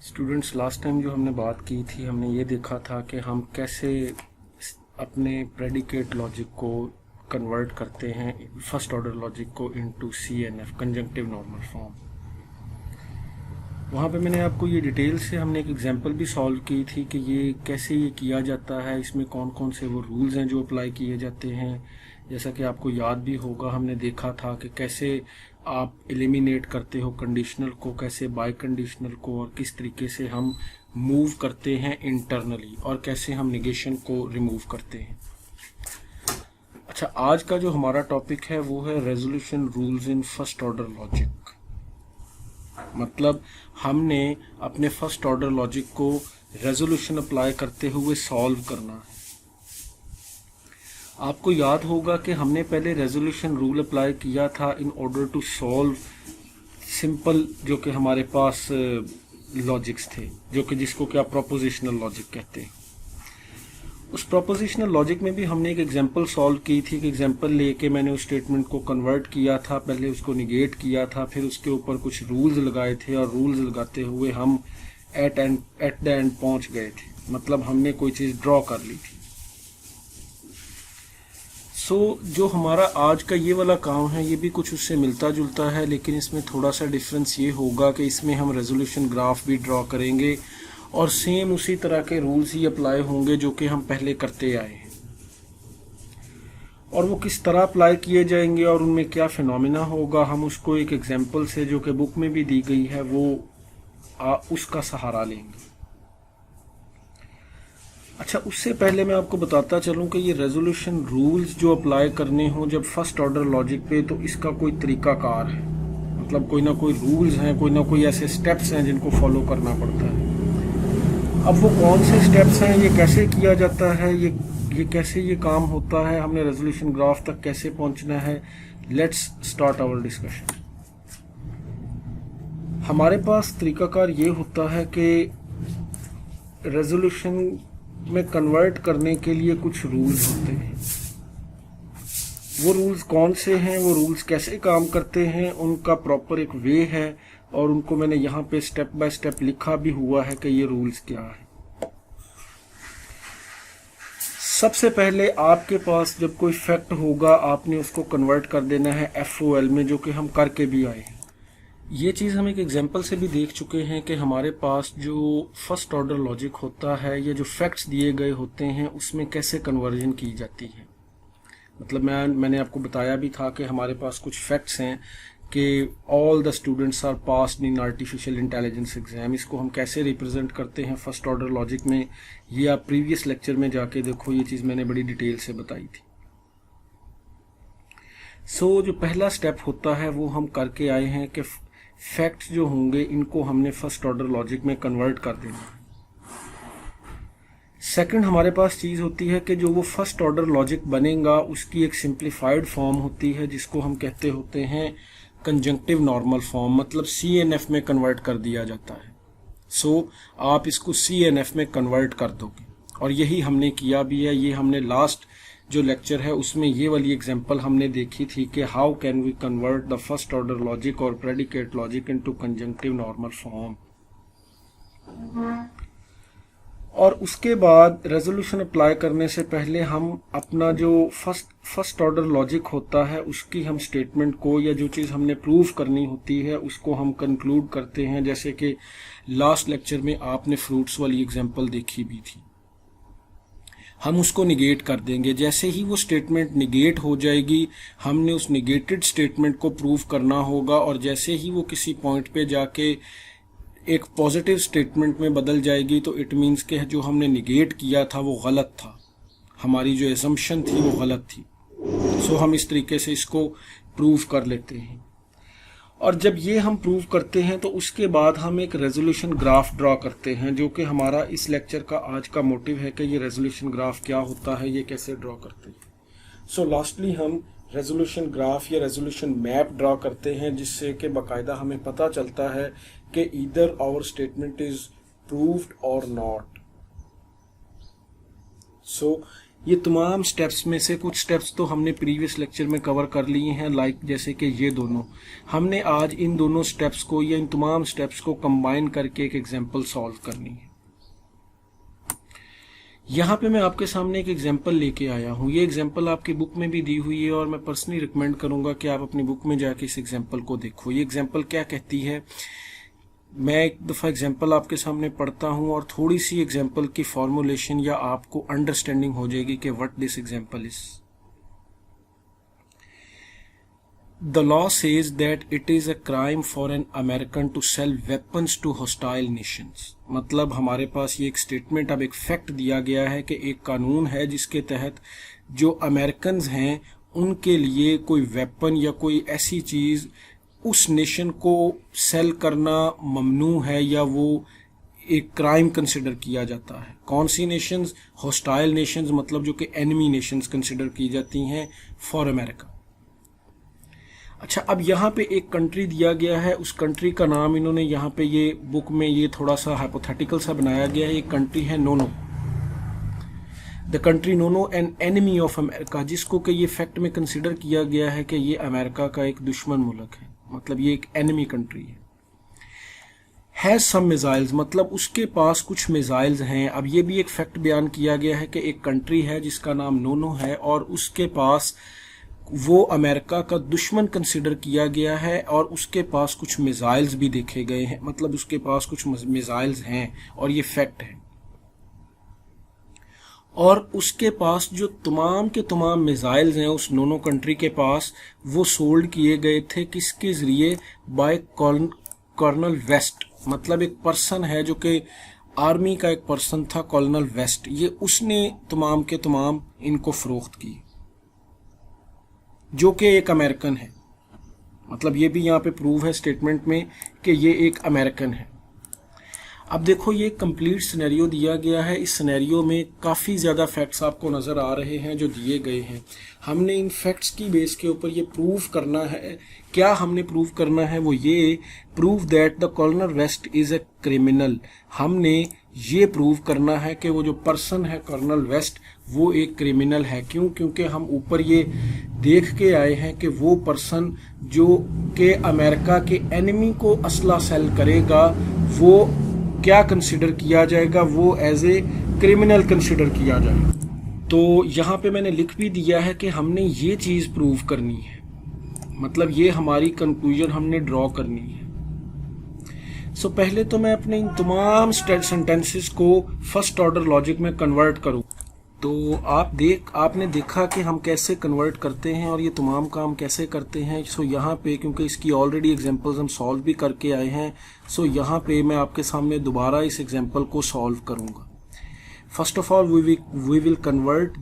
Students, last time जो हमने बात की थी, हमने ये देखा था कि हम कैसे अपने प्रेडिकेट लॉजिक को कन्वर्ट करते हैं, फर्स्ट ऑर्डर लॉजिक को into CNF, conjunctive normal form. वहाँ पे मैंने आपको ये डिटेल से हमने एक एग्जांपल भी सॉल्व की थी कि ये कैसे ये किया जाता है, इसमें कौन कौन से वो रूल्स हैं जो अप्लाई किए जाते हैं। जैसा कि आपको याद भी होगा, हमने देखा था कि कैसे आप एलिमिनेट करते हो कंडीशनल को, कैसे बाय कंडीशनल को, और किस तरीके से हम मूव करते हैं इंटरनली, और कैसे हम निगेशन को रिमूव करते हैं। अच्छा, आज का जो हमारा टॉपिक है वो है resolution rules in first order logic. मतलब हमने अपने फर्स्ट ऑर्डर लॉजिक को रेजोल्यूशन अप्लाई करते हुए सॉल्व करना है। आपको याद होगा कि हमने पहले रेजोल्यूशन रूल अप्लाई किया था in order to solve simple, जो कि हमारे पास लॉजिक्स थे, जो कि जिसको क्या प्रोपोजिशनल लॉजिक कहते हैं। उस प्रोपोजिशनल लॉजिक में भी हमने एक एग्जांपल सॉल्व की थी कि एग्जांपल लेके मैंने उस स्टेटमेंट को कन्वर्ट किया था, पहले उसको निगेट किया था, फिर उसके ऊपर कुछ रूल्स लगाए थे, और रूल्स लगाते हुए हम एट द एंड पहुंच गए थे। मतलब हमने कोई चीज़ ड्रॉ कर ली थी। जो हमारा आज का ये वाला काम है, ये भी कुछ उससे मिलता जुलता है, लेकिन इसमें थोड़ा सा डिफरेंस ये होगा कि इसमें हम रेजोल्यूशन ग्राफ भी ड्रॉ करेंगे और सेम उसी तरह के रूल्स ही अप्लाई होंगे जो कि हम पहले करते आए हैं। और वो किस तरह अप्लाई किए जाएंगे और उनमें क्या फिनोमिना होगा, हम उसको एक एग्जांपल से, जो कि बुक में भी दी गई है, उसका सहारा लेंगे। अच्छा, उससे पहले मैं आपको बताता चलूं कि ये रेजोल्यूशन रूल्स जो अप्लाई करने हों जब फर्स्ट ऑर्डर लॉजिक पे, तो इसका कोई तरीकाकार है। मतलब कोई ना कोई रूल्स हैं, कोई ना कोई ऐसे स्टेप्स हैं जिनको फॉलो करना पड़ता है। अब वो कौन से स्टेप्स हैं, ये कैसे किया जाता है, ये कैसे ये काम होता है, हमने रेजोल्यूशन ग्राफ तक कैसे पहुंचना है, लेट्स स्टार्ट आवर डिस्कशन। हमारे पास तरीकाकार ये होता है कि रेजोल्यूशन में कन्वर्ट करने के लिए कुछ रूल्स होते हैं। वो रूल्स कौन से हैं, वो रूल्स कैसे काम करते हैं, उनका प्रॉपर एक वे है, और उनको मैंने यहाँ पे स्टेप बाय स्टेप लिखा भी हुआ है कि ये रूल्स क्या है। सबसे पहले आपके पास जब कोई फैक्ट होगा, आपने उसको कन्वर्ट कर देना है FOL में, जो कि हम करके भी आए हैं। ये चीज़ हम एक एग्जांपल से भी देख चुके हैं कि हमारे पास जो फर्स्ट ऑर्डर लॉजिक होता है, या जो फैक्ट्स दिए गए होते हैं, उसमें कैसे कन्वर्जन की जाती है। मतलब मैंने आपको बताया भी था कि हमारे पास कुछ फैक्ट्स हैं कि all the students are passed in artificial intelligence exam. इसको हम कैसे रिप्रेजेंट करते हैं फर्स्ट ऑर्डर लॉजिक में, ये आप प्रीवियस लेक्चर में जाके देखो, ये चीज़ मैंने बड़ी डिटेल से बताई थी। जो पहला स्टेप होता है वो हम करके आए हैं कि फैक्ट्स जो होंगे इनको हमने फर्स्ट ऑर्डर लॉजिक में कन्वर्ट कर देना है। सेकंड, हमारे पास चीज़ होती है कि जो वो फर्स्ट ऑर्डर लॉजिक बनेगा उसकी एक सिंप्लीफाइड फॉर्म होती है, जिसको हम कहते होते हैं कंजंक्टिव नॉर्मल फॉर्म। मतलब CNF में कन्वर्ट कर दिया जाता है। आप इसको CNF में कन्वर्ट कर दोगे, और यही हमने किया भी है। ये हमने लास्ट जो लेक्चर है उसमें ये वाली एग्जांपल हमने देखी थी कि how can we convert the first order logic और predicate logic into conjunctive normal form. और उसके बाद रेजोल्यूशन अप्लाई करने से पहले हम अपना जो फर्स्ट ऑर्डर लॉजिक होता है उसकी हम स्टेटमेंट को, या जो चीज़ हमने प्रूव करनी होती है, उसको हम कंक्लूड करते हैं। जैसे कि लास्ट लेक्चर में आपने फ्रूट्स वाली एग्जांपल देखी भी थी, हम उसको निगेट कर देंगे। जैसे ही वो स्टेटमेंट निगेट हो जाएगी, हमने उस निगेटेड स्टेटमेंट को प्रूव करना होगा, और जैसे ही वो किसी पॉइंट पे जाके एक पॉजिटिव स्टेटमेंट में बदल जाएगी, तो इट मीन्स कि जो हमने निगेट किया था वो गलत था, हमारी जो एजम्पशन थी वो गलत थी। हम इस तरीके से इसको प्रूव कर लेते हैं। और जब ये हम प्रूव करते हैं तो उसके बाद हम एक रेजोल्यूशन ग्राफ ड्रॉ करते हैं, जो कि हमारा इस लेक्चर का आज का मोटिव है कि ये रेजोल्यूशन ग्राफ क्या होता है, ये कैसे ड्रॉ करते हैं। लास्टली हम रेजोल्यूशन ग्राफ या रेजोल्यूशन मैप ड्रॉ करते हैं, जिससे कि बाकायदा हमें पता चलता है कि either our statement is proved और नॉट। ये तमाम स्टेप्स में से कुछ स्टेप्स तो हमने प्रीवियस लेक्चर में कवर कर लिए हैं, लाइक जैसे कि ये दोनों। हमने आज इन दोनों स्टेप्स को या इन तमाम स्टेप्स को कंबाइन करके एक एग्जांपल सॉल्व करनी है। यहाँ पे मैं आपके सामने एक एग्जांपल लेके आया हूँ। ये एग्जांपल आपकी बुक में भी दी हुई है और मैं पर्सनली रिकमेंड करूंगा कि आप अपनी बुक में जाके इस एग्जांपल को देखो। ये एग्जांपल क्या कहती है, मैं एक दफ़ा एग्जांपल आपके सामने पढ़ता हूँ और थोड़ी सी एग्जांपल की फॉर्मुलेशन या आपको अंडरस्टैंडिंग हो जाएगी कि what this example is. The law says that it is a crime for an American to sell weapons to hostile nations. मतलब हमारे पास ये एक स्टेटमेंट, अब एक फैक्ट दिया गया है कि एक कानून है जिसके तहत जो अमेरिकन हैं उनके लिए कोई वेपन या कोई ऐसी चीज़ उस नेशन को सेल करना ममनू है या वो एक क्राइम कंसिडर किया जाता है। कौन सी नेशंस? हॉस्टाइल नेशंस, मतलब जो कि एनिमी नेशंस कंसिडर की जाती हैं फॉर अमेरिका। अच्छा, अब यहाँ पे एक कंट्री दिया गया है, उस कंट्री का नाम इन्होंने यहाँ पे ये बुक में ये थोड़ा सा हाइपोथेटिकल सा बनाया गया है। एक कंट्री है Nono, the country Nono an enemy of America, जिसको कि ये फैक्ट में कंसिडर किया गया है कि ये अमेरिका का एक दुश्मन मुल्क है, मतलब ये एक एनिमी कंट्री है। हैज सम मिसाइल्स, मतलब उसके पास कुछ मिसाइल्स हैं। अब ये भी एक फैक्ट बयान किया गया है कि एक कंट्री है जिसका नाम नोनो है और उसके पास वो अमेरिका का दुश्मन कंसिडर किया गया है और उसके पास कुछ मिसाइल्स भी देखे गए हैं, मतलब उसके पास कुछ मिसाइल्स हैं और ये फैक्ट है। और उसके पास जो तमाम के तमाम मिसाइल्स हैं उस नोनो कंट्री के पास, वो सोल्ड किए गए थे किसके जरिए? बाय कर्नल वेस्ट, मतलब एक पर्सन है जो कि आर्मी का एक पर्सन था, कर्नल वेस्ट। ये उसने तमाम के तमाम इनको फरोख्त की, जो कि एक अमेरिकन है। मतलब ये भी यहाँ पे प्रूव है स्टेटमेंट में कि ये एक अमेरिकन है। अब देखो, ये कंप्लीट सिनेरियो दिया गया है। इस सिनेरियो में काफ़ी ज़्यादा फैक्ट्स आपको नज़र आ रहे हैं जो दिए गए हैं। हमने इन फैक्ट्स की बेस के ऊपर ये प्रूव करना है। क्या हमने प्रूव करना है? वो ये prove that the colonel West is a criminal. हमने ये प्रूव करना है कि वो जो पर्सन है कर्नल वेस्ट वो एक क्रिमिनल है। क्यों? क्योंकि हम ऊपर ये देख के आए हैं कि वो पर्सन जो कि अमेरिका के एनिमी को असला सेल करेगा वो क्या कंसिडर किया जाएगा? वो एज ए क्रिमिनल कंसिडर किया जाएगा। तो यहाँ पे मैंने लिख भी दिया है कि हमने ये चीज़ प्रूव करनी है, मतलब ये हमारी कंक्लूजन हमने ड्रॉ करनी है। सो पहले तो मैं अपने इन तमाम सेंटेंसेस को फर्स्ट ऑर्डर लॉजिक में कन्वर्ट करूँ। तो आपने देखा कि हम कैसे कन्वर्ट करते हैं और ये तमाम काम कैसे करते हैं। सो यहाँ पे क्योंकि इसकी ऑलरेडी एग्जांपल्स हम सॉल्व भी करके आए हैं, सो यहाँ पे मैं आपके सामने दोबारा इस एग्जांपल को सॉल्व करूँगा। First of all we will convert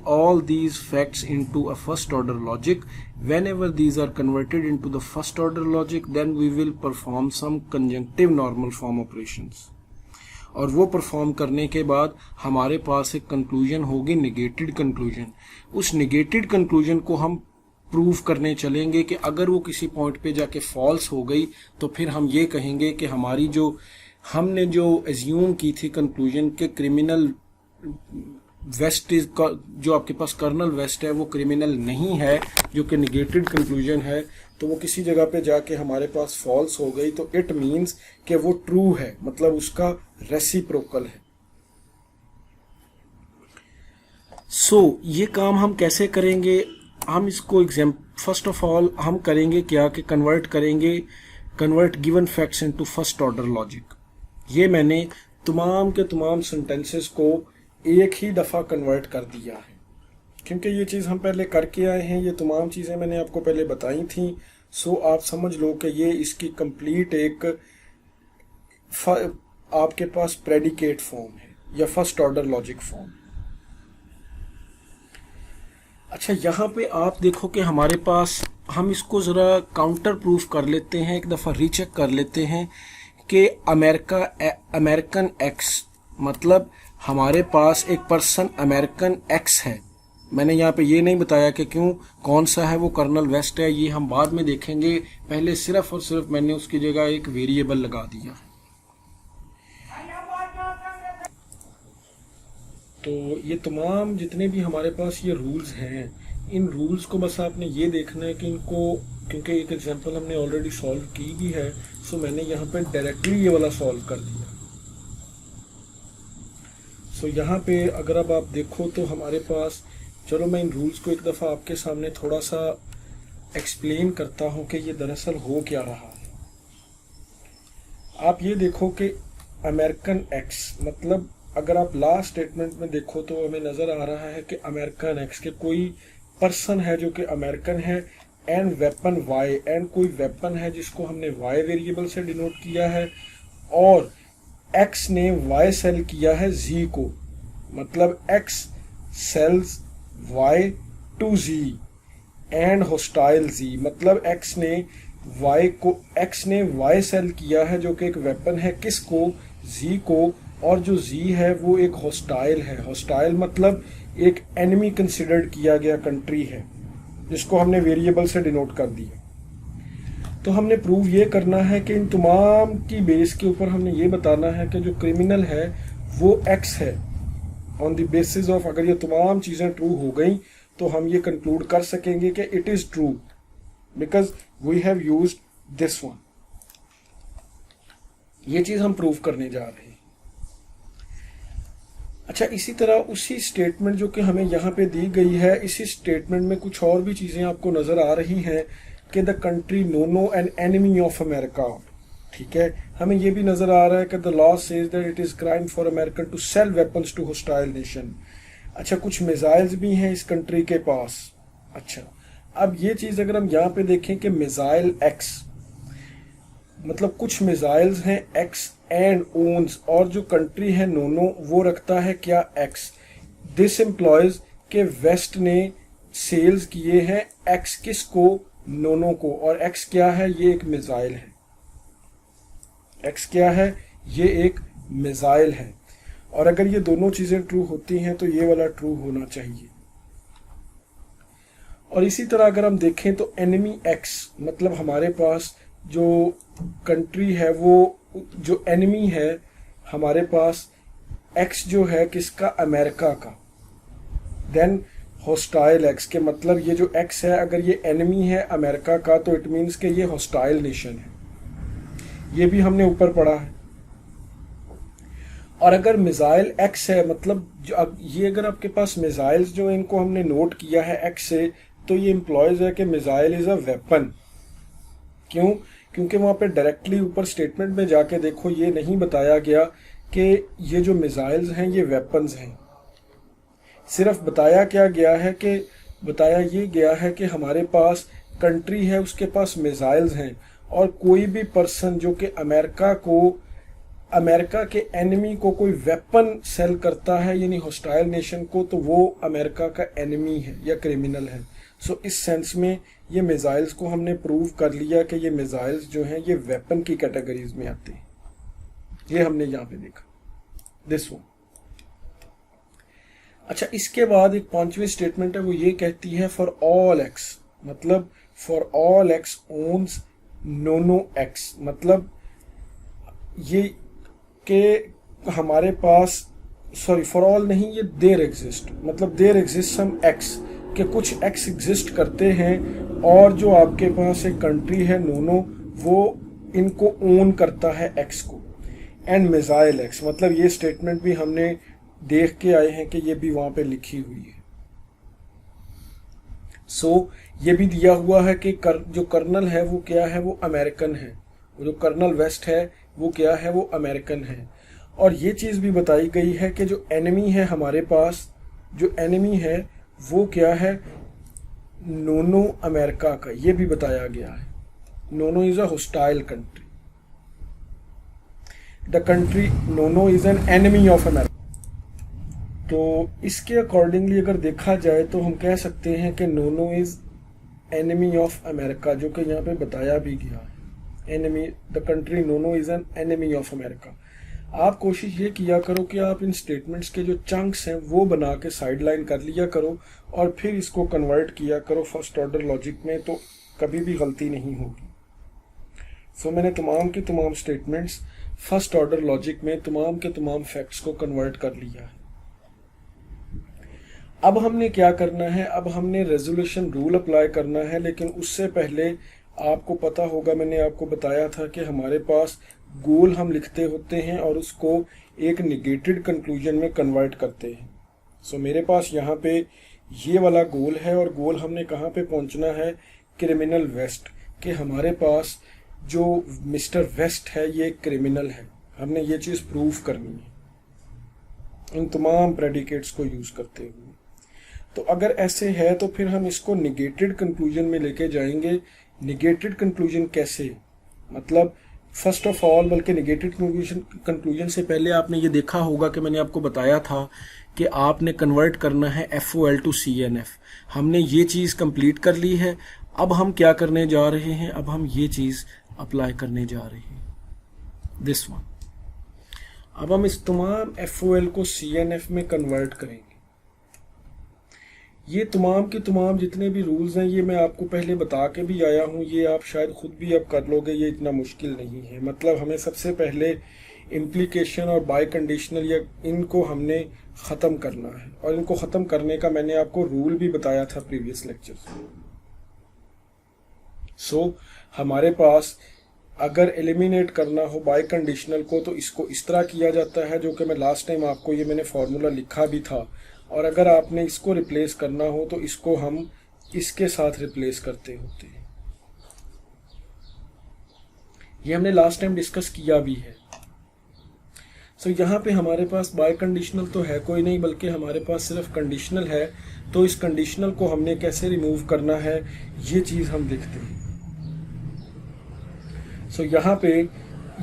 all these facts into a first order logic. Whenever these are converted into the first order logic, then we will perform some conjunctive normal form operations. और वो perform करने के बाद हमारे पास एक conclusion होगी, negated conclusion. उस negated conclusion को हम प्रूव करने चलेंगे कि अगर वो किसी पॉइंट पे जाके फॉल्स हो गई तो फिर हम ये कहेंगे कि हमारी हमने जो एज्यूम की थी कंक्लूजन के क्रिमिनल वेस्ट इज, जो आपके पास कर्नल वेस्ट है वो क्रिमिनल नहीं है, जो कि नेगेटेड कंक्लूजन है, तो वो किसी जगह पे जाके हमारे पास फॉल्स हो गई तो इट मींस कि वो ट्रू है, मतलब उसका रेसिप्रोकल है। सो ये काम हम कैसे करेंगे? हम इसको फर्स्ट ऑफ ऑल हम करेंगे क्या कि convert given facts into first order logic. ये मैंने तमाम के तमाम सेंटेंसेस को एक ही दफ़ा कन्वर्ट कर दिया है, क्योंकि ये चीज़ हम पहले करके आए हैं। ये तमाम चीज़ें मैंने आपको पहले बताई थी। सो आप समझ लो कि ये इसकी कंप्लीट एक आपके पास प्रेडिकेट फॉर्म है या फर्स्ट ऑर्डर लॉजिक फॉर्म। अच्छा, यहाँ पे आप देखो कि हमारे पास, हम इसको ज़रा काउंटर प्रूफ कर लेते हैं, एक दफ़ा रीचेक कर लेते हैं कि अमेरिकन एक्स, मतलब हमारे पास एक पर्सन अमेरिकन एक्स है। मैंने यहाँ पे ये नहीं बताया कि क्यों, कौन सा है वो कर्नल वेस्ट है, ये हम बाद में देखेंगे। पहले सिर्फ और सिर्फ मैंने उसकी जगह एक वेरिएबल लगा दिया। तो ये तमाम जितने भी हमारे पास ये रूल्स हैं, इन रूल्स को बस आपने ये देखना है कि इनको, क्योंकि एक एग्जांपल हमने ऑलरेडी सॉल्व की भी है, सो मैंने यहाँ पे डायरेक्टली ये वाला सॉल्व कर दिया। सो यहाँ पे अगर अब आप देखो तो हमारे पास, चलो मैं इन रूल्स को एक दफ़ा आपके सामने थोड़ा सा एक्सप्लेन करता हूँ कि ये दरअसल हो क्या रहा है। आप ये देखो कि अमेरिकन एक्स, मतलब अगर आप लास्ट स्टेटमेंट में देखो तो हमें नज़र आ रहा है कि अमेरिकन एक्स के कोई पर्सन है जो कि अमेरिकन है, एंड वेपन वाई, एंड कोई वेपन है जिसको हमने वाई वेरिएबल से डिनोट किया है, और एक्स ने वाई सेल किया है जी को, मतलब X sells Y to G and hostile G, मतलब एक्स ने वाई सेल किया है जो कि एक वेपन है, किसको, जी को, और जो जी है वो एक होस्टाइल है। होस्टाइल मतलब एक एनिमी कंसिडर्ड किया गया कंट्री है जिसको हमने वेरिएबल से डिनोट कर दिया। तो हमने प्रूव ये करना है कि इन तमाम की बेस के ऊपर हमने ये बताना है कि जो क्रिमिनल है वो एक्स है। ऑन द बेसिस ऑफ अगर ये तमाम चीज़ें ट्रू हो गई तो हम ये कंक्लूड कर सकेंगे कि it is true because we have used this one. ये चीज़ हम प्रूव करने जा रहे हैं। अच्छा, इसी तरह उसी स्टेटमेंट जो कि हमें यहाँ पे दी गई है, इसी स्टेटमेंट में कुछ और भी चीज़ें आपको नज़र आ रही हैं कि the country Nono an enemy of America. ठीक है, हमें ये भी नज़र आ रहा है कि the law says that it is crime for American to sell weapons to hostile nation. अच्छा, कुछ मिसाइल्स भी हैं इस कंट्री के पास। अच्छा, अब ये चीज़ अगर हम यहाँ पे देखें कि मिसाइल एक्स, मतलब कुछ मिसाइल्स हैं एक्स एंड ओन्स, और जो कंट्री है नोनो वो रखता है क्या, एक्स। दिस एम्प्लॉयज के वेस्ट ने सेल्स किए हैं एक्स किसको, नोनो को, और एक्स क्या है, ये एक मिसाइल है। एक्स क्या है, ये एक मिसाइल है। और अगर ये दोनों चीज़ें ट्रू होती हैं तो ये वाला ट्रू होना चाहिए। और इसी तरह अगर हम देखें तो एनिमी एक्स, मतलब हमारे पास जो कंट्री है वो, जो एनिमी है हमारे पास, एक्स जो है किसका, अमेरिका का। देन होस्टाइल एक्स के मतलब ये जो एक्स है अगर ये एनिमी है अमेरिका का तो इट मीन्स कि ये होस्टाइल नेशन है। ये भी हमने ऊपर पढ़ा है। और अगर मिसाइल एक्स है, मतलब जो अब ये अगर आपके पास मिसाइल्स जो इनको हमने नोट किया है एक्स से, तो ये इम्प्लॉयज है कि मिसाइल इज अ वेपन। क्यों? क्योंकि वहाँ पे डायरेक्टली ऊपर स्टेटमेंट में जाके देखो ये नहीं बताया गया कि ये जो मिसाइल्स हैं ये वेपन्स हैं। सिर्फ बताया क्या गया है कि बताया ये गया है कि हमारे पास कंट्री है उसके पास मिसाइल्स हैं, और कोई भी पर्सन जो कि अमेरिका के एनिमी को कोई वेपन सेल करता है यानी होस्टाइल नेशन को, तो वो अमेरिका का एनिमी है या क्रिमिनल है। सो इस सेंस में ये मिसाइल्स को हमने प्रूव कर लिया कि ये मिसाइल्स जो हैं ये वेपन की कैटेगरीज में आते हैं। ये हमने यहाँ पे देखा, दिस वन। अच्छा, इसके बाद एक पांचवी स्टेटमेंट है, वो ये कहती है फॉर ऑल एक्स, मतलब for all X owns Nono X, मतलब ये के हमारे पास, सॉरी फॉर ऑल नहीं, ये देयर एग्जिस्ट, मतलब देयर एग्जिस्ट सम एक्स, के कुछ एक्स एग्जिस्ट करते हैं, और जो आपके पास एक कंट्री है नोनो वो इनको ओन करता है एक्स को। एंड मिसाइल एक्स, मतलब ये स्टेटमेंट भी हमने देख के आए हैं कि ये भी वहाँ पे लिखी हुई है। सो ये भी दिया हुआ है कि जो कर्नल है वो क्या है, वो अमेरिकन है, जो कर्नल वेस्ट है वो क्या है, वो अमेरिकन है। और ये चीज़ भी बताई गई है कि जो एनिमी है हमारे पास, जो एनिमी है वो क्या है, नोनो अमेरिका का, ये भी बताया गया है। Nono is a hostile country, the country Nono is an enemy of America. तो इसके अकॉर्डिंगली अगर देखा जाए तो हम कह सकते हैं कि Nono is enemy of America, जो कि यहाँ पे बताया भी गया है। Enemy, the country Nono is an enemy of America. आप कोशिश ये किया करो कि आप इन स्टेटमेंट्स के जो चंक्स हैं वो बना के साइडलाइन कर लिया करो और फिर इसको कन्वर्ट किया करो फर्स्ट ऑर्डर लॉजिक में, तो कभी भी गलती नहीं होगी। सो मैंने तमाम के तमाम स्टेटमेंट्स फर्स्ट ऑर्डर लॉजिक में तमाम के तमाम फैक्ट्स को कन्वर्ट कर लिया है। अब हमने क्या करना है, अब हमने रेजोल्यूशन रूल अप्लाई करना है, लेकिन उससे पहले आपको पता होगा, मैंने आपको बताया था कि हमारे पास गोल हम लिखते होते हैं और उसको एक निगेटेड कंक्लूजन में कन्वर्ट करते हैं। सो मेरे पास यहाँ पे ये वाला गोल है और गोल हमने कहाँ पे पहुँचना है, क्रिमिनल वेस्ट, कि हमारे पास जो मिस्टर वेस्ट है ये क्रिमिनल है, हमने ये चीज़ प्रूव करनी है इन तमाम प्रेडिकेट्स को यूज़ करते हुए। तो अगर ऐसे है तो फिर हम इसको निगेटेड कंक्लूजन में लेके जाएंगे। निगेटेड कंक्लूजन कैसे, मतलब फर्स्ट ऑफ ऑल, बल्कि निगेटेड कंक्लूजन से पहले आपने ये देखा होगा कि मैंने आपको बताया था कि आपने कन्वर्ट करना है FOL टू CNF। हमने ये चीज़ कंप्लीट कर ली है। अब हम क्या करने जा रहे हैं, अब हम ये चीज़ अप्लाई करने जा रहे हैं, दिस वन। अब हम इस तमाम FOL को CNF में कन्वर्ट करेंगे। ये तमाम के तमाम जितने भी रूल्स हैं ये मैं आपको पहले बता के भी आया हूँ, ये आप शायद खुद भी अब कर लोगे, ये इतना मुश्किल नहीं है। मतलब हमें सबसे पहले इम्प्लीकेशन और बाय कंडीशनल या इनको हमने ख़त्म करना है, और इनको ख़त्म करने का मैंने आपको रूल भी बताया था प्रीवियस लेक्चर में। सो हमारे पास अगर एलिमिनेट करना हो बाय कंडीशनल को तो इसको इस तरह किया जाता है, जो कि मैं लास्ट टाइम आपको ये मैंने फार्मूला लिखा भी था। और अगर आपने इसको रिप्लेस करना हो तो इसको हम इसके साथ रिप्लेस करते होते हैं। ये हमने लास्ट टाइम डिस्कस किया भी है। सो यहाँ पे हमारे पास बाय कंडीशनल तो है कोई नहीं, बल्कि हमारे पास सिर्फ कंडीशनल है। तो इस कंडीशनल को हमने कैसे रिमूव करना है ये चीज़ हम देखते हैं। सो यहाँ पे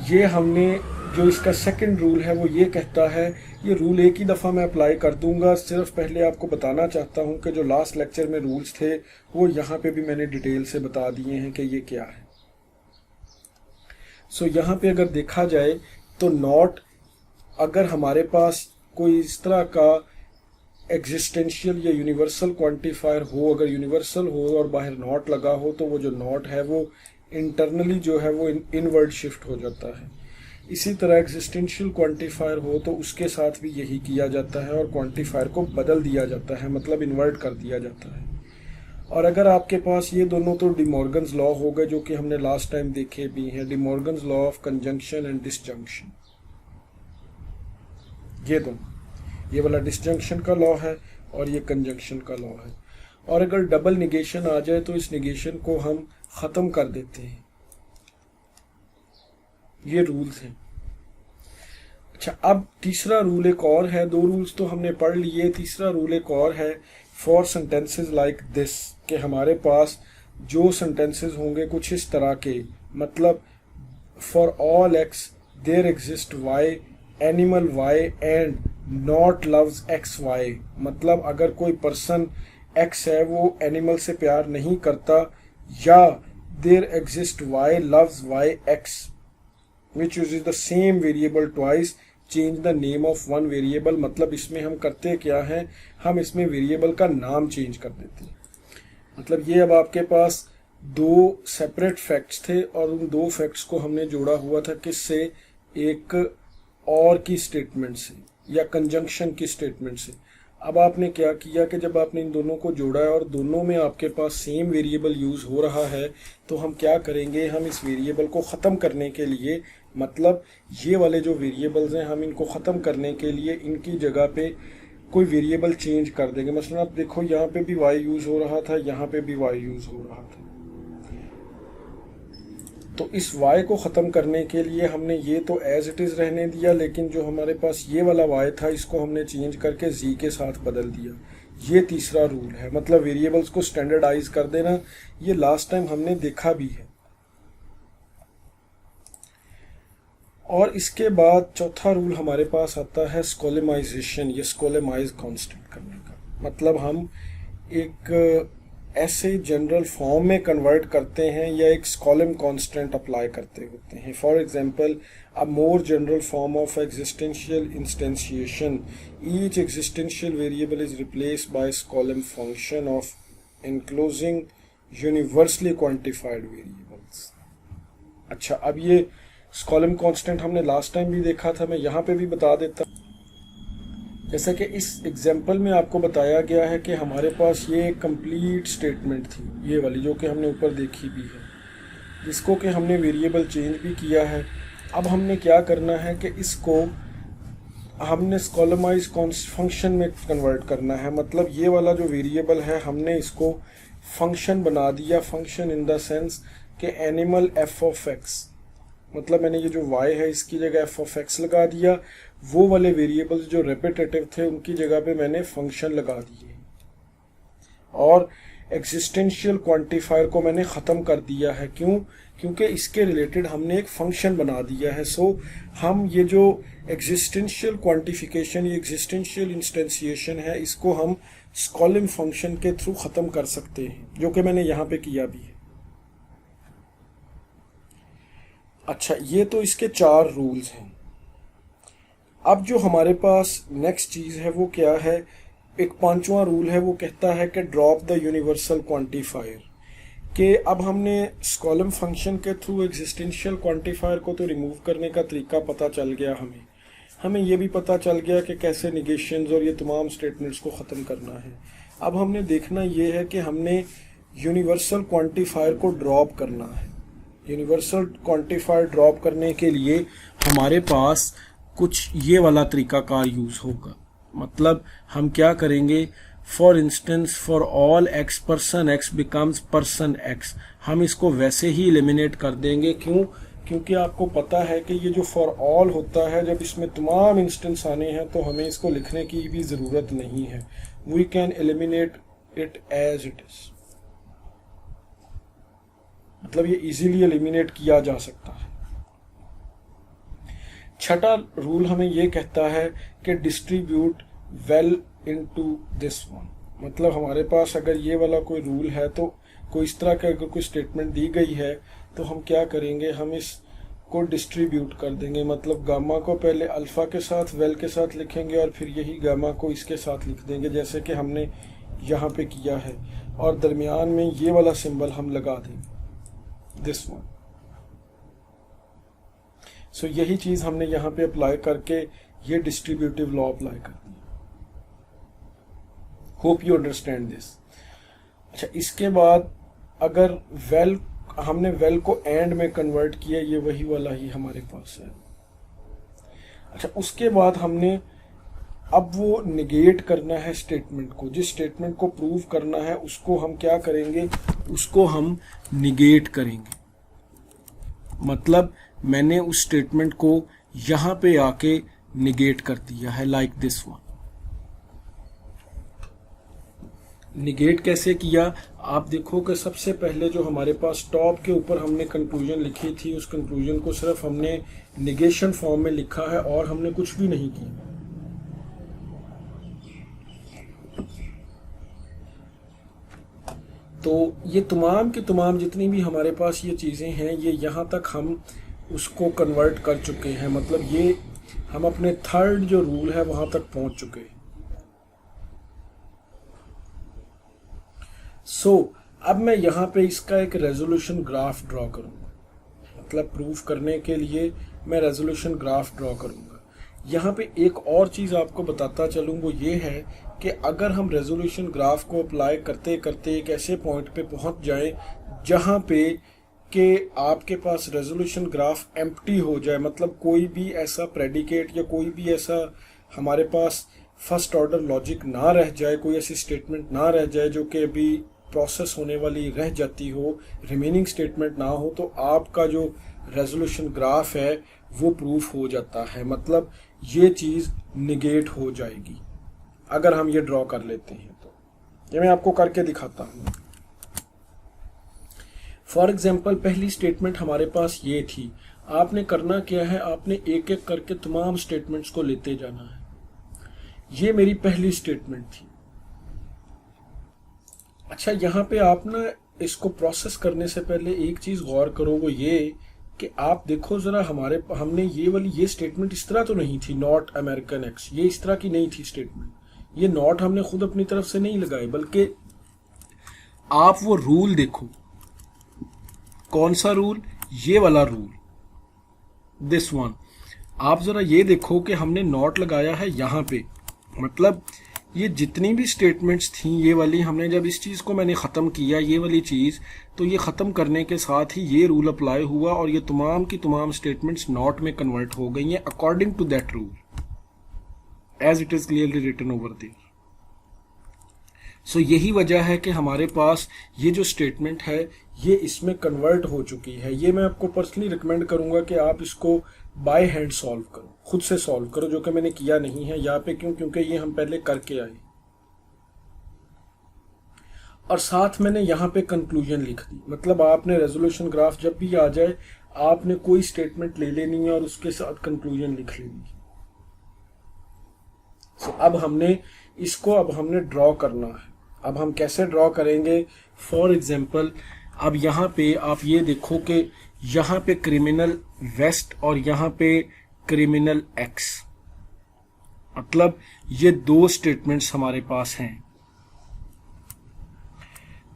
ये हमने जो इसका सेकंड रूल है वो ये कहता है, ये रूल एक ही दफ़ा मैं अप्लाई कर दूंगा। सिर्फ पहले आपको बताना चाहता हूँ कि जो लास्ट लेक्चर में रूल्स थे वो यहाँ पे भी मैंने डिटेल से बता दिए हैं कि ये क्या है। सो यहाँ पे अगर देखा जाए तो नॉट, अगर हमारे पास कोई इस तरह का एग्जिस्टेंशियल या यूनिवर्सल क्वांटिफायर हो, अगर यूनिवर्सल हो और बाहर नॉट लगा हो तो वो जो नॉट है वो इंटरनली जो है वो इनवर्ड शिफ्ट हो जाता है। इसी तरह एग्जिस्टेंशियल क्वांटिफायर हो तो उसके साथ भी यही किया जाता है और क्वांटिफायर को बदल दिया जाता है, मतलब इन्वर्ट कर दिया जाता है। और अगर आपके पास ये दोनों तो डिमॉर्गन्स लॉ हो गए जो कि हमने लास्ट टाइम देखे भी हैं, De Morgan's law of conjunction and disjunction, ये दोनों, ये वाला डिसजंक्शन का लॉ है और ये कंजंक्शन का लॉ है। और अगर डबल निगेशन आ जाए तो इस निगेशन को हम ख़त्म कर देते हैं। ये रूल्स हैं। अच्छा, अब तीसरा रूल एक और है, दो रूल्स तो हमने पढ़ लिए, तीसरा रूल एक और है फॉर सेंटेंसेस लाइक दिस, कि हमारे पास जो सेंटेंसेस होंगे कुछ इस तरह के, मतलब for all X there exist Y, animal Y and not loves X Y, मतलब अगर कोई पर्सन एक्स है वो एनिमल से प्यार नहीं करता, या there exist Y loves Y X which uses the same variable twice, change the name of one variable। मतलब इसमें हम करते क्या हैं, हम इसमें वेरिएबल का नाम चेंज कर देते हैं। मतलब ये अब आपके पास दो सेपरेट फैक्ट्स थे और उन दो फैक्ट्स को हमने जोड़ा हुआ था किससे, एक और की स्टेटमेंट से या कंजंक्शन की स्टेटमेंट से। अब आपने क्या किया कि जब आपने इन दोनों को जोड़ा है और दोनों में आपके पास सेम वेरिएबल यूज़ हो रहा है, तो हम क्या करेंगे, हम इस वेरिएबल को ख़त्म करने के लिए, मतलब ये वाले जो वेरिएबल्स हैं हम इनको ख़त्म करने के लिए इनकी जगह पे कोई वेरिएबल चेंज कर देंगे। मसलन आप देखो यहाँ पे भी y यूज़ हो रहा था, यहाँ पे भी y यूज़ हो रहा था, तो इस y को ख़त्म करने के लिए हमने ये तो एज इट इज़ रहने दिया, लेकिन जो हमारे पास ये वाला y था इसको हमने चेंज करके z के साथ बदल दिया। ये तीसरा रूल है, मतलब वेरिएबल्स को स्टैंडर्डाइज कर देना। ये लास्ट टाइम हमने देखा भी है। और इसके बाद चौथा रूल हमारे पास आता है स्कोलेमाइजेशन, या स्कोलेमाइज कांस्टेंट करने का। मतलब हम एक ऐसे जनरल फॉर्म में कन्वर्ट करते हैं या एक स्कोलेम कांस्टेंट अप्लाई करते होते हैं। For example, a more general form of existential instantiation, each existential variable is replaced by Skolem function of enclosing universally quantified variables. अच्छा, अब ये स्कोलेम कांस्टेंट हमने लास्ट टाइम भी देखा था, मैं यहाँ पे भी बता देता। जैसा कि इस एग्जाम्पल में आपको बताया गया है कि हमारे पास ये कंप्लीट स्टेटमेंट थी, ये वाली जो कि हमने ऊपर देखी भी है, जिसको कि हमने वेरिएबल चेंज भी किया है। अब हमने क्या करना है कि इसको हमने कॉलमाइज फंक्शन में कन्वर्ट करना है। मतलब ये वाला जो वेरिएबल है हमने इसको फंक्शन बना दिया, फंक्शन इन द सेंस कि एनिमल एफ ऑफ एक्स, मतलब मैंने ये जो y है इसकी जगह एफ ऑफ एक्स लगा दिया। वो वाले वेरिएबल्स जो रेपिटेटिव थे उनकी जगह पे मैंने फंक्शन लगा दिए, और एग्जिस्टेंशियल क्वांटिफायर को मैंने ख़त्म कर दिया है। क्यों? क्योंकि इसके रिलेटेड हमने एक फंक्शन बना दिया है। सो हम ये जो एग्जिस्टेंशियल क्वांटिफिकेशन, ये एग्जिस्टेंशियल इंस्टेंसिएशन है, इसको हम स्कॉलम फंक्शन के थ्रू ख़त्म कर सकते हैं, जो कि मैंने यहाँ पे किया भी है। अच्छा, ये तो इसके 4 रूल्स हैं। अब जो हमारे पास नेक्स्ट चीज़ है वो क्या है, एक 5वां रूल है, वो कहता है कि ड्रॉप द यूनिवर्सल क्वांटिफायर। कि अब हमने स्कॉलम फंक्शन के थ्रू एग्जिस्टेंशियल क्वांटिफायर को तो रिमूव करने का तरीका पता चल गया, हमें ये भी पता चल गया कि कैसे निगेशंस और ये तमाम स्टेटमेंट्स को ख़त्म करना है। अब हमने देखना ये है कि हमने यूनिवर्सल क्वांटिफायर को ड्रॉप करना है। यूनिवर्सल क्वांटिफायर ड्रॉप करने के लिए हमारे पास कुछ ये वाला तरीकाकार यूज़ होगा। मतलब हम क्या करेंगे, for instance for all x person x becomes person x, हम इसको वैसे ही एलिमिनेट कर देंगे। क्यों? क्योंकि आपको पता है कि ये जो फॉर ऑल होता है, जब इसमें तमाम इंस्टेंस आने हैं तो हमें इसको लिखने की भी ज़रूरत नहीं है। We can eliminate it as it is, मतलब ये इजीली एलिमिनेट किया जा सकता है। 6वां रूल हमें ये कहता है कि distribute well into this one. मतलब हमारे पास अगर ये वाला कोई रूल है तो कोई इस तरह का अगर कोई स्टेटमेंट दी गई है तो हम क्या करेंगे, हम इसको डिस्ट्रीब्यूट कर देंगे। मतलब गामा को पहले अल्फ़ा के साथ वेल के साथ लिखेंगे और फिर यही गामा को इसके साथ लिख देंगे, जैसे कि हमने यहाँ पे किया है, और दरमियान में ये वाला सिंबल हम लगा देंगे, दिस वन। सो यही चीज़ हमने यहाँ पे अप्लाई करके ये डिस्ट्रीब्यूटिव लॉ अप्लाई कर दिया। Hope you understand this. अच्छा, इसके बाद अगर वेल, हमने वेल को एंड में कन्वर्ट किया, ये वही वाला ही हमारे पास है। अच्छा, उसके बाद हमने अब वो निगेट करना है स्टेटमेंट को। जिस स्टेटमेंट को प्रूव करना है उसको हम क्या करेंगे, उसको हम निगेट करेंगे। मतलब मैंने उस स्टेटमेंट को यहाँ पे आके निगेट कर दिया है, लाइक दिस वन। निगेट कैसे किया, आप देखो कि सबसे पहले जो हमारे पास टॉप के ऊपर हमने कंक्लूजन लिखी थी, उस कंक्लूजन को सिर्फ हमने निगेशन फॉर्म में लिखा है और हमने कुछ भी नहीं किया। तो ये तमाम के तमाम जितनी भी हमारे पास ये चीज़ें हैं, ये यहाँ तक हम उसको कन्वर्ट कर चुके हैं। मतलब ये हम अपने 3rd जो रूल है वहाँ तक पहुँच चुके हैं। सो अब मैं यहाँ पे इसका एक रेजोल्यूशन ग्राफ ड्रॉ करूँगा। मतलब प्रूफ करने के लिए मैं रेजोल्यूशन ग्राफ ड्रॉ करूँगा। यहाँ पे एक और चीज़ आपको बताता चलूँ, वो ये है कि अगर हम रेजोल्यूशन ग्राफ को अप्लाई करते करते एक ऐसे पॉइंट पे पहुँच जाएं जहाँ पे कि आपके पास रेजोल्यूशन ग्राफ एम्प्टी हो जाए, मतलब कोई भी ऐसा प्रेडिकेट या कोई भी ऐसा हमारे पास फर्स्ट ऑर्डर लॉजिक ना रह जाए, कोई ऐसी स्टेटमेंट ना रह जाए जो कि अभी प्रोसेस होने वाली रह जाती हो, रिमेनिंग स्टेटमेंट ना हो, तो आपका जो रेजोल्यूशन ग्राफ है वो प्रूफ हो जाता है। मतलब ये चीज़ निगेट हो जाएगी अगर हम ये ड्रॉ कर लेते हैं। तो ये मैं आपको करके दिखाता हूँ। फॉर एग्जाम्पल, पहली स्टेटमेंट हमारे पास ये थी। आपने करना क्या है, आपने एक एक करके तमाम स्टेटमेंट्स को लेते जाना है। ये मेरी पहली स्टेटमेंट थी। अच्छा, यहाँ पे आप ना इसको प्रोसेस करने से पहले एक चीज़ गौर करो, वो ये कि आप देखो ज़रा, हमने ये वाली ये स्टेटमेंट इस तरह तो नहीं थी, नॉट अमेरिकन एक्स, ये इस तरह की नहीं थी स्टेटमेंट। ये नॉट हमने खुद अपनी तरफ से नहीं लगाए, बल्कि आप वो रूल देखो। कौन सा रूल? ये वाला रूल, दिस वन। आप ज़रा ये देखो कि हमने नॉट लगाया है यहाँ पे, मतलब ये जितनी भी स्टेटमेंट्स थी, ये वाली हमने जब इस चीज़ को मैंने ख़त्म किया, ये वाली चीज़, तो ये ख़त्म करने के साथ ही ये रूल अप्लाई हुआ और ये तमाम की तमाम स्टेटमेंट्स नॉट में कन्वर्ट हो गई हैं according to that rule as it is clearly written over there. So यही वजह है कि हमारे पास ये जो स्टेटमेंट है ये इसमें कन्वर्ट हो चुकी है। ये मैं आपको पर्सनली रिकमेंड करूंगा कि आप इसको बाय हैंड सॉल्व करो, खुद से सॉल्व करो, जो कि मैंने किया नहीं है यहाँ पे। क्यों? क्योंकि ये हम पहले करके आए और साथ मैंने यहाँ पे कंक्लूजन लिख दी। मतलब आपने रेजोल्यूशन ग्राफ जब भी आ जाए आपने कोई स्टेटमेंट ले लेनी है और उसके साथ कंक्लूजन लिख लेनी है। सो अब हमने ड्रॉ करना है। अब हम कैसे ड्रॉ करेंगे? फॉर एग्जाम्पल अब यहाँ पे आप ये देखो कि यहाँ पे क्रिमिनल वेस्ट और यहाँ पे क्रिमिनल एक्स, मतलब ये दो स्टेटमेंट्स हमारे पास हैं।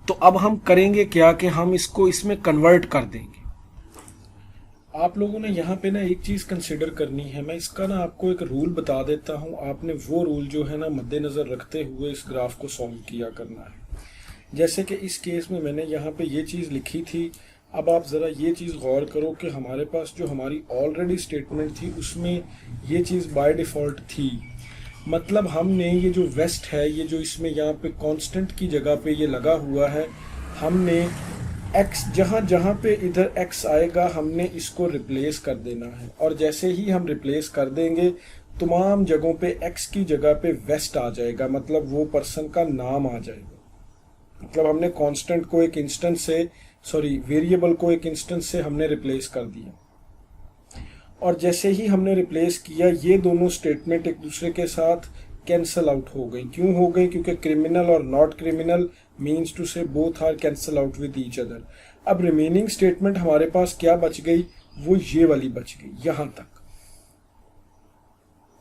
तो अब हम करेंगे क्या कि हम इसको इसमें कन्वर्ट कर देंगे। आप लोगों ने यहाँ पे ना एक चीज कंसिडर करनी है। मैं इसका ना आपको एक रूल बता देता हूँ, आपने वो रूल जो है ना मद्देनजर रखते हुए इस ग्राफ को सॉल्व किया करना है। जैसे कि इस केस में मैंने यहाँ पे ये चीज लिखी थी। अब आप जरा ये चीज गौर करो कि हमारे पास जो हमारी ऑलरेडी स्टेटमेंट थी उसमें ये चीज बाय डिफॉल्ट थी। मतलब हमने ये जो वेस्ट है, ये जो इसमें यहाँ पे कांस्टेंट की जगह पे ये लगा हुआ है, हमने एक्स जहाँ जहाँ पे इधर एक्स आएगा हमने इसको रिप्लेस कर देना है। और जैसे ही हम रिप्लेस कर देंगे तमाम जगहों पे एक्स की जगह पे वेस्ट आ जाएगा, मतलब वो पर्सन का नाम आ जाएगा। मतलब हमने कांस्टेंट को एक इंस्टेंस से, वेरिएबल को एक इंस्टेंस से हमने रिप्लेस कर दिया। और जैसे ही हमने रिप्लेस किया ये दोनों स्टेटमेंट एक दूसरे के साथ कैंसल आउट हो गई। क्यों हो गई? क्योंकि क्रिमिनल और not criminal means to say both are cancel out with each other. अब रिमेनिंग स्टेटमेंट हमारे पास क्या बच गई? वो ये वाली बच गई यहां तक,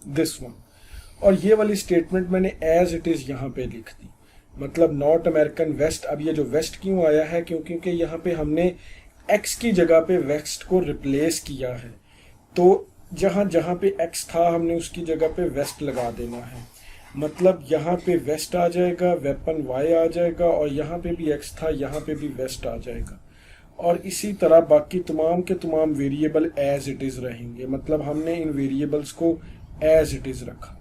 दिस वन। और ये वाली स्टेटमेंट मैंने एज इट इज यहां पे लिख दी, मतलब नॉट अमेरिकन वेस्ट। अब ये जो वेस्ट क्यों आया है? क्योंकि यहाँ पे हमने एक्स की जगह पे वेस्ट को रिप्लेस किया है। तो जहां जहां पे एक्स था हमने उसकी जगह पे वेस्ट लगा देना है। मतलब यहाँ पे वेस्ट आ जाएगा, वेपन वाई आ जाएगा, और यहाँ पे भी एक्स था यहाँ पे भी वेस्ट आ जाएगा। और इसी तरह बाकी तमाम के तमाम वेरिएबल एज इट इज रहेंगे। मतलब हमने इन वेरिएबल्स को एज इट इज रखा।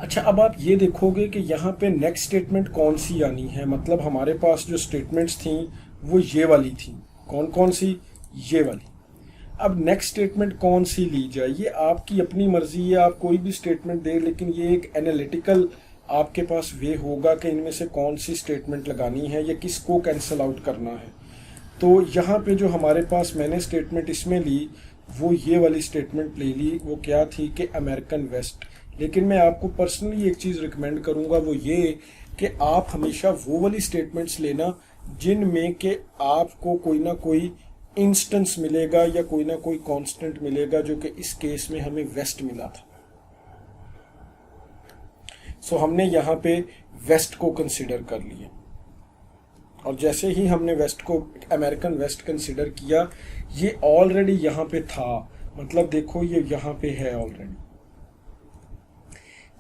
अच्छा, अब आप ये देखोगे कि यहाँ पे नेक्स्ट स्टेटमेंट कौन सी आनी है। मतलब हमारे पास जो स्टेटमेंट्स थी वो ये वाली थी। कौन कौन सी? ये वाली। अब नेक्स्ट स्टेटमेंट कौन सी ली जाए ये आपकी अपनी मर्जी है, आप कोई भी स्टेटमेंट दे, लेकिन ये एक एनालिटिकल आपके पास वे होगा कि इनमें से कौन सी स्टेटमेंट लगानी है या किसको कैंसिल आउट करना है। तो यहाँ पे जो हमारे पास मैंने स्टेटमेंट इसमें ली वो ये वाली स्टेटमेंट ले ली। वो क्या थी कि अमेरिकन वेस्ट। लेकिन मैं आपको पर्सनली एक चीज़ रिकमेंड करूँगा, वो ये कि आप हमेशा वो वाली स्टेटमेंट्स लेना जिनमें कि आपको कोई ना कोई इंस्टेंस मिलेगा या कोई ना कोई कांस्टेंट मिलेगा, जो कि इस केस में हमें वेस्ट मिला था। सो हमने यहाँ पे वेस्ट को कंसिडर कर लिया। और जैसे ही हमने वेस्ट को, अमेरिकन वेस्ट कंसिडर किया, ये ऑलरेडी यहाँ पे था। मतलब देखो ये यहाँ पे है ऑलरेडी,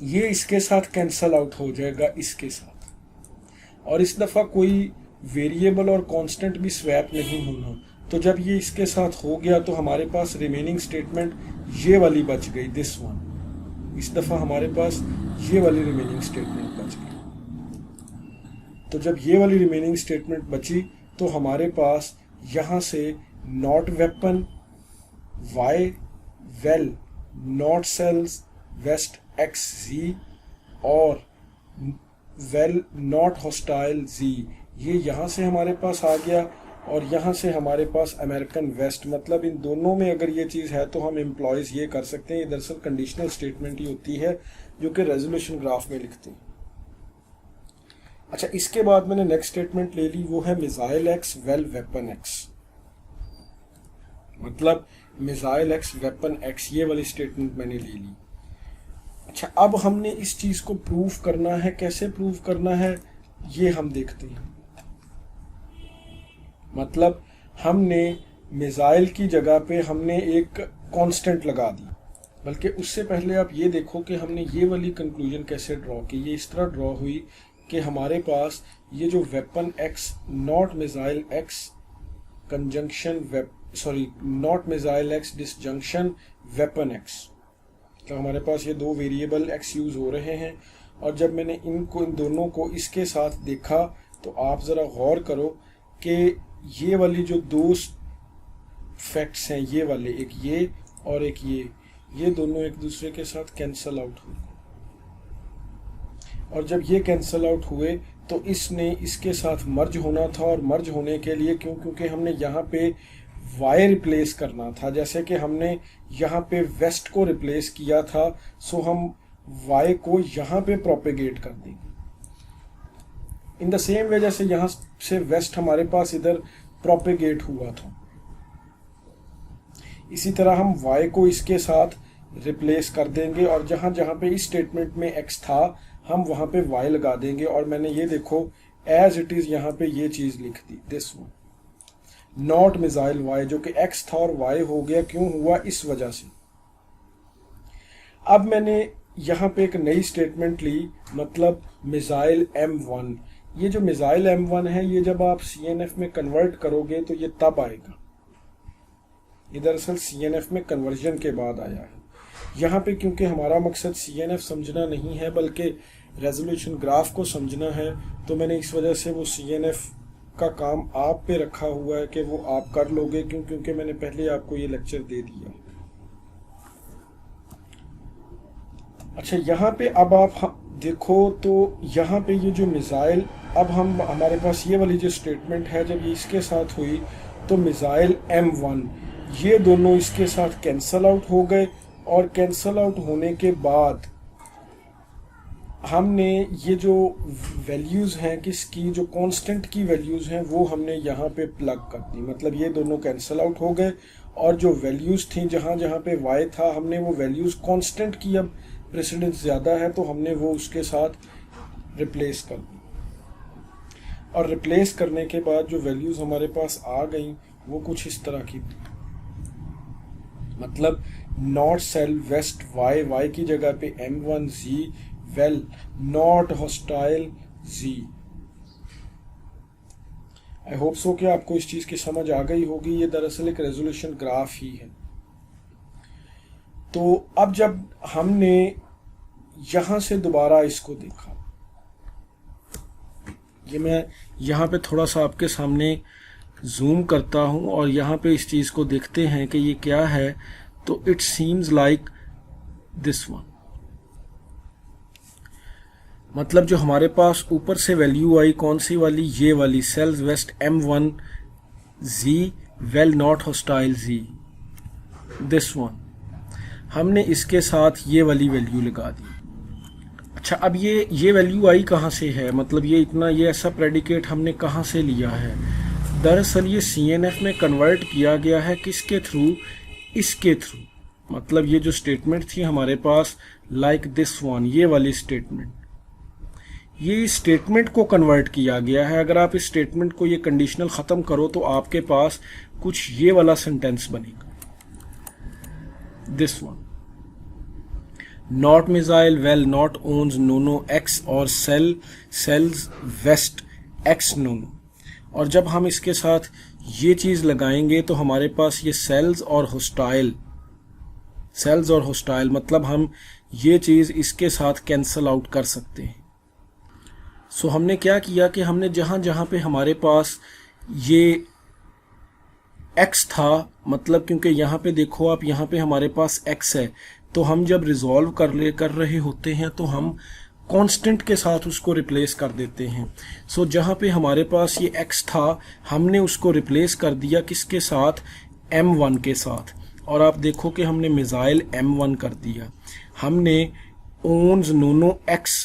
ये इसके साथ कैंसल आउट हो जाएगा इसके साथ। और इस दफ़ा कोई वेरिएबल और कांस्टेंट भी स्वैप नहीं होना। तो जब ये इसके साथ हो गया तो हमारे पास रिमेनिंग स्टेटमेंट ये वाली बच गई, दिस वन। इस दफ़ा हमारे पास ये वाली रिमेनिंग स्टेटमेंट बच गई। तो जब ये वाली रिमेनिंग स्टेटमेंट बची तो हमारे पास यहाँ से not weapon, y, well, not sells, West x g और वेल नॉट हॉस्टाइल जी, ये यहाँ से हमारे पास आ गया। और यहाँ से हमारे पास अमेरिकन वेस्ट। मतलब इन दोनों में अगर ये चीज़ है तो हम एम्प्लॉयज़ ये कर सकते हैं। ये दरअसल कंडीशनल स्टेटमेंट ही होती है जो कि रेजोल्यूशन ग्राफ में लिखते हैं। अच्छा, इसके बाद मैंने नेक्स्ट स्टेटमेंट ले ली, वो है missile x well weapon x. मतलब मिसाइल एक्स वेपन एक्स, ये वाली स्टेटमेंट मैंने ले ली। अच्छा, अब हमने इस चीज़ को प्रूव करना है। कैसे प्रूव करना है ये हम देखते हैं। मतलब हमने मिसाइल की जगह पे हमने एक कांस्टेंट लगा दी। बल्कि उससे पहले आप ये देखो कि हमने ये वाली कंक्लूजन कैसे ड्रॉ की। ये इस तरह ड्रॉ हुई कि हमारे पास ये जो weapon x not missile x conjunction not missile x disjunction weapon x, तो हमारे पास ये दो वेरिएबल एक्स यूज हो रहे हैं। और जब मैंने इन दोनों को इसके साथ देखा तो आप ज़रा गौर करो कि ये वाली जो दो फैक्ट्स हैं, ये वाले, एक ये और एक ये दोनों एक दूसरे के साथ कैंसल आउट हुए। और जब ये कैंसल आउट हुए तो इसने इसके साथ मर्ज होना था, और मर्ज होने के लिए क्योंकि हमने यहाँ पे वाई रिप्लेस करना था, जैसे कि हमने यहाँ पे वेस्ट को रिप्लेस किया था, सो हम वाई को यहाँ पे प्रोपेगेट कर देंगे। इन द सेम वे जैसे यहाँ से वेस्ट हमारे पास इधर प्रोपेगेट हुआ था, इसी तरह हम y को इसके साथ रिप्लेस कर देंगे, और जहाँ जहाँ पे इस स्टेटमेंट में x था हम वहाँ पे y लगा देंगे। और मैंने ये देखो एज इट इज़ यहाँ पे ये चीज़ लिख दी, this one not missile y, जो कि x था और y हो गया। क्यों हुआ? इस वजह से। अब मैंने यहाँ पे एक नई स्टेटमेंट ली, मतलब मिसाइल M1। ये जो मिसाइल M1 है, ये जब आप CNF में कन्वर्ट करोगे तो ये तब आएगा। ये दरअसल CNF में कन्वर्जन के बाद आया है। यहाँ पे क्योंकि हमारा मकसद CNF समझना नहीं है बल्कि रेजोल्यूशन ग्राफ को समझना है, तो मैंने इस वजह से वो CNF का काम आप पे रखा हुआ है कि वो आप कर लोगे, क्योंकि मैंने पहले आपको ये लेक्चर दे दिया। अच्छा, यहाँ पे अब आप देखो तो यहाँ पे ये जो मिसाइल, अब हमारे पास ये वाली जो स्टेटमेंट है, जब ये इसके साथ हुई तो मिसाइल M1 ये दोनों इसके साथ कैंसल आउट हो गए, और कैंसल आउट होने के बाद हमने ये जो वैल्यूज़ हैं किसकी, जो कांस्टेंट की वैल्यूज़ हैं, वो हमने यहाँ पे प्लग कर दी। मतलब ये दोनों कैंसल आउट हो गए, और जो वैल्यूज़ थी जहाँ जहाँ पे y था, हमने वो वैल्यूज़ कांस्टेंट की अब प्रेसिडेंस ज़्यादा है तो हमने वो उसके साथ रिप्लेस कर दी। और रिप्लेस करने के बाद जो वैल्यूज़ हमारे पास आ गई वो कुछ इस तरह की, मतलब नॉट सेल वेस्ट y की जगह पे M1 z well not hostile z। I hope so कि आपको इस चीज़ की समझ आ गई होगी। ये दरअसल एक रेजोल्यूशन ग्राफ ही है। तो अब जब हमने यहाँ से दोबारा इसको देखा, ये मैं यहाँ पे थोड़ा सा आपके सामने जूम करता हूँ और यहाँ पे इस चीज़ को देखते हैं कि ये क्या है, तो it seems like this one. मतलब जो हमारे पास ऊपर से वैल्यू आई कौन सी वाली, ये वाली sells West M1 Z well not hostile Z, this one, हमने इसके साथ ये वाली वैल्यू लगा दी। अच्छा, अब ये वैल्यू आई कहाँ से है, मतलब ये ऐसा प्रेडिकेट हमने कहाँ से लिया है? दरअसल ये CNF में कन्वर्ट किया गया है किसके थ्रू, इसके थ्रू। मतलब ये जो स्टेटमेंट थी हमारे पास लाइक दिस वन, ये वाली स्टेटमेंट, ये स्टेटमेंट को कन्वर्ट किया गया है। अगर आप इस स्टेटमेंट को, ये कंडीशनल ख़त्म करो तो आपके पास कुछ ये वाला सेंटेंस बनेगा, this one not missile well not owns Nono x और सेल्स वेस्ट एक्स नोनो। और जब हम इसके साथ ये चीज़ लगाएंगे तो हमारे पास ये सेल्स और हॉस्टाइल, मतलब हम ये चीज़ इसके साथ कैंसल आउट कर सकते हैं। सो हमने क्या किया कि हमने जहाँ जहाँ पे हमारे पास ये x था, मतलब क्योंकि यहाँ पे देखो आप, यहाँ पे हमारे पास x है, तो हम जब रिजॉल्व कर रहे होते हैं तो हम कांस्टेंट के साथ उसको रिप्लेस कर देते हैं। सो जहाँ पे हमारे पास ये x था हमने उसको रिप्लेस कर दिया किसके साथ, M1 के साथ। और आप देखो कि हमने मिसाइल M1 कर दिया, हमने ओन्स नोनो x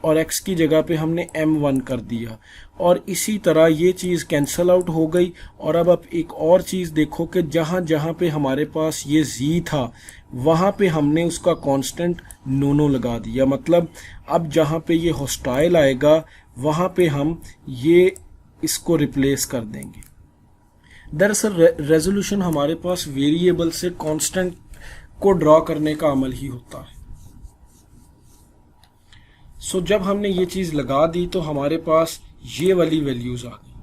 और x की जगह पे हमने M1 कर दिया, और इसी तरह ये चीज़ कैंसल आउट हो गई। और अब आप एक और चीज़ देखो कि जहाँ जहाँ पे हमारे पास ये z था वहाँ पे हमने उसका कांस्टेंट नोनो लगा दिया। मतलब अब जहाँ पे ये हॉस्टाइल आएगा वहाँ पे हम ये इसको रिप्लेस कर देंगे। दरअसल रेजोल्यूशन हमारे पास वेरिएबल से को ड्रॉ करने का अमल ही होता है। सो जब हमने ये चीज लगा दी तो हमारे पास ये वाली वैल्यूज आ गई।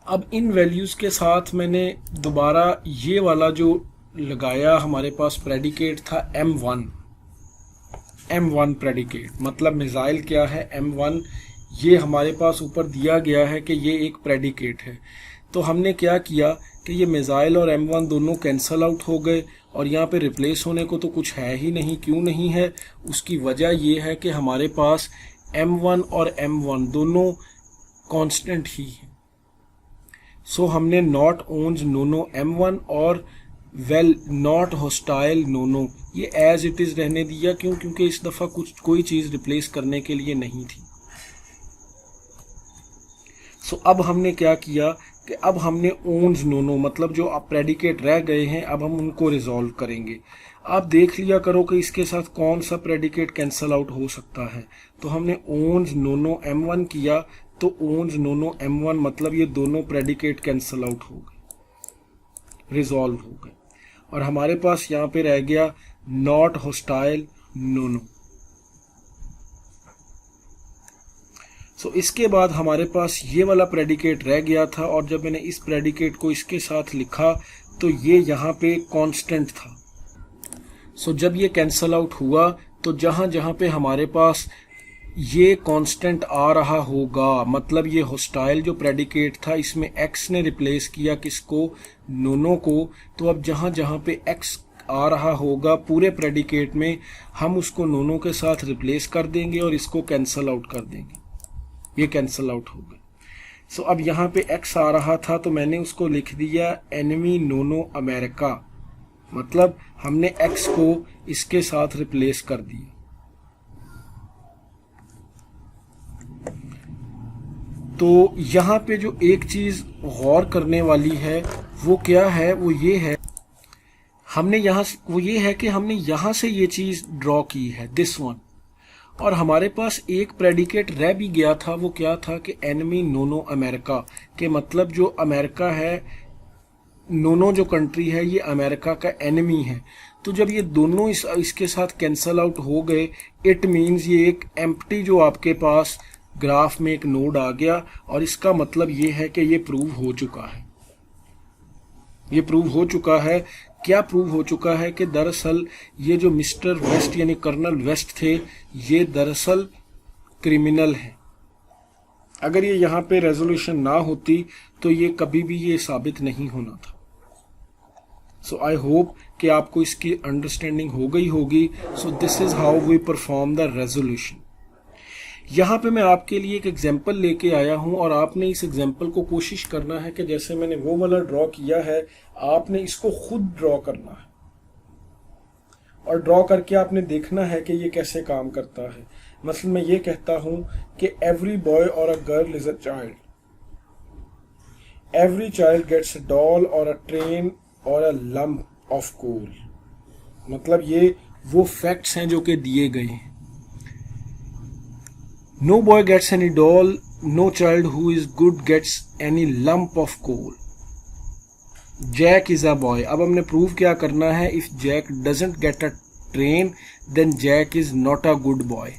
अब इन वैल्यूज के साथ मैंने दोबारा ये वाला जो लगाया, हमारे पास प्रेडिकेट था M1 प्रेडिकेट, मतलब मिसाइल क्या है M1, ये हमारे पास ऊपर दिया गया है कि ये एक प्रेडिकेट है। तो हमने क्या किया कि ये मिसाइल और M1 दोनों कैंसल आउट हो गए और यहाँ पे रिप्लेस होने को तो कुछ है ही नहीं। क्यों नहीं है? उसकी वजह ये है कि हमारे पास M1 और M1 दोनों कांस्टेंट ही हैं। सो हमने नॉट ओन्स नोनो M1 और वेल नॉट हॉस्टाइल नोनो ये एज इट इज रहने दिया। क्यों? क्योंकि इस दफा कोई चीज रिप्लेस करने के लिए नहीं थी। सो अब हमने क्या किया कि अब हमने ओन्स नोनो, मतलब जो अब प्रेडिकेट रह गए हैं, अब हम उनको रिजॉल्व करेंगे। आप देख लिया करो कि इसके साथ कौन सा प्रेडिकेट कैंसल आउट हो सकता है। तो हमने ओन्स नोनो M1 किया, तो ओन्स नोनो M1 मतलब ये दोनों प्रेडिकेट कैंसल आउट हो गए, रिजॉल्व हो गए, और हमारे पास यहाँ पे रह गया नॉट हॉस्टाइल नोनो। सो इसके बाद हमारे पास ये वाला प्रेडिकेट रह गया था, और जब मैंने इस प्रेडिकेट को इसके साथ लिखा तो ये यहाँ पे कांस्टेंट था। सो जब ये कैंसल आउट हुआ तो जहां जहां पे हमारे पास ये कांस्टेंट आ रहा होगा, मतलब ये हॉस्टाइल जो प्रेडिकेट था इसमें x ने रिप्लेस किया किसको? नोनो को। तो अब जहां जहां पे x आ रहा होगा पूरे प्रेडिकेट में, हम उसको नोनो के साथ रिप्लेस कर देंगे और इसको कैंसल आउट कर देंगे। ये कैंसल आउट हो गए। सो अब यहाँ पे x आ रहा था तो मैंने उसको लिख दिया एनिमी नोनो अमेरिका, मतलब हमने x को इसके साथ रिप्लेस कर दिया। तो यहाँ पे जो एक चीज गौर करने वाली है वो क्या है? वो ये है हमने यहाँ से ये चीज ड्रॉ की है, दिस वन, और हमारे पास एक प्रेडिकेट रह भी गया था। वो क्या था कि एनिमी नोनो अमेरिका, के मतलब जो अमेरिका है, नोनो जो कंट्री है ये अमेरिका का एनिमी है। तो जब ये दोनों इसके साथ कैंसल आउट हो गए, इट मीन्स ये एक एम्प्टी जो आपके पास ग्राफ में एक नोड आ गया, और इसका मतलब ये है कि ये प्रूव हो चुका है। ये प्रूव हो चुका है। क्या प्रूव हो चुका है? कि दरअसल ये जो मिस्टर वेस्ट यानी कर्नल वेस्ट थे, ये दरअसल क्रिमिनल हैं। अगर ये यहाँ पे रेजोल्यूशन ना होती तो ये कभी भी ये साबित नहीं होना था। सो आई होप कि आपको इसकी अंडरस्टैंडिंग हो गई होगी। So this is how we perform the resolution. यहाँ पे मैं आपके लिए एक एग्जाम्पल लेके आया हूँ, और आपने इस एग्जाम्पल को कोशिश करना है कि जैसे मैंने वो वाला ड्रॉ किया है, आपने इसको खुद ड्रॉ करना है, और ड्रॉ करके आपने देखना है कि ये कैसे काम करता है। मसलन मैं ये कहता हूँ कि एवरी बॉय और a girl is a child, every child gets a doll और अ ट्रेन और अ लंप ऑफ कोल, मतलब ये वो फैक्ट्स हैं जो कि दिए गए हैं। No boy gets any doll, no child who is good gets any lump of coal. Jack is a boy. अब हमने प्रूव क्या करना है? If Jack doesn't get a train, then Jack is not a good boy.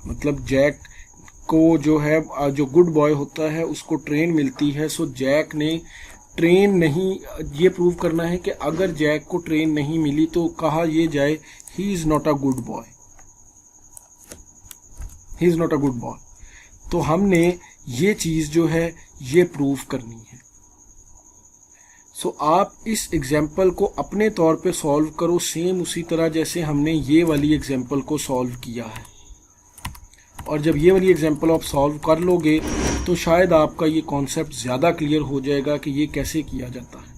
मतलब Jack को जो है, जो गुड बॉय होता है उसको ट्रेन मिलती है। सो जैक ने ट्रेन नहीं, ये प्रूव करना है कि अगर जैक को ट्रेन नहीं मिली तो कहा ये जाए he is not a good boy, he is not a good boy. तो हमने ये चीज जो है ये प्रूव करनी है। सो आप इस एग्जाम्पल को अपने तौर पे सॉल्व करो, सेम उसी तरह जैसे हमने ये वाली एग्जाम्पल को सॉल्व किया है। और जब ये वाली एग्जाम्पल आप सॉल्व कर लोगे तो शायद आपका ये कॉन्सेप्ट ज़्यादा क्लियर हो जाएगा कि ये कैसे किया जाता है।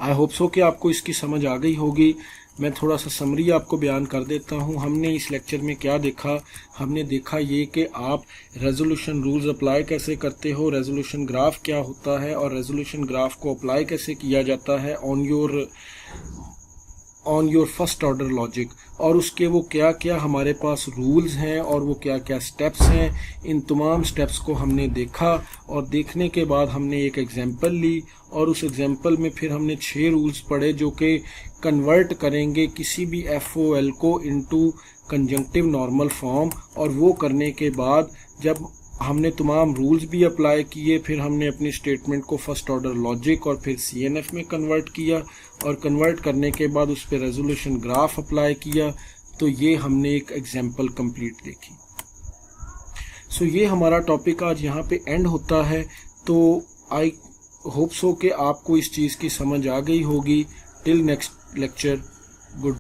आई होप सो कि आपको इसकी समझ आ गई होगी। मैं थोड़ा सा समरी आपको बयान कर देता हूँ। हमने इस लेक्चर में क्या देखा? हमने देखा ये कि आप रेजोल्यूशन रूल्स अप्लाई कैसे करते हो, रेजोल्यूशन ग्राफ क्या होता है, और रेजोल्यूशन ग्राफ को अप्लाई कैसे किया जाता है on your on your first order logic, और उसके वो क्या क्या हमारे पास रूल्स हैं और वो क्या क्या स्टेप्स हैं। इन तमाम स्टेप्स को हमने देखा और देखने के बाद हमने एक एग्जांपल ली और उस एग्जांपल में फिर हमने 6 रूल्स पढ़े जो कि कन्वर्ट करेंगे किसी भी FOL को इनटू कंजंक्टिव नॉर्मल फॉर्म। और वो करने के बाद जब हमने तमाम रूल्स भी अप्लाई किए, फिर हमने अपनी स्टेटमेंट को फर्स्ट ऑर्डर लॉजिक और फिर CNF में कन्वर्ट किया और कन्वर्ट करने के बाद उस पर रेजोल्यूशन ग्राफ अप्लाई किया। तो ये हमने एक एग्जांपल कंप्लीट देखी। सो ये हमारा टॉपिक आज यहाँ पे एंड होता है। तो आई होप सो कि आपको इस चीज़ की समझ आ गई होगी। Till next lecture,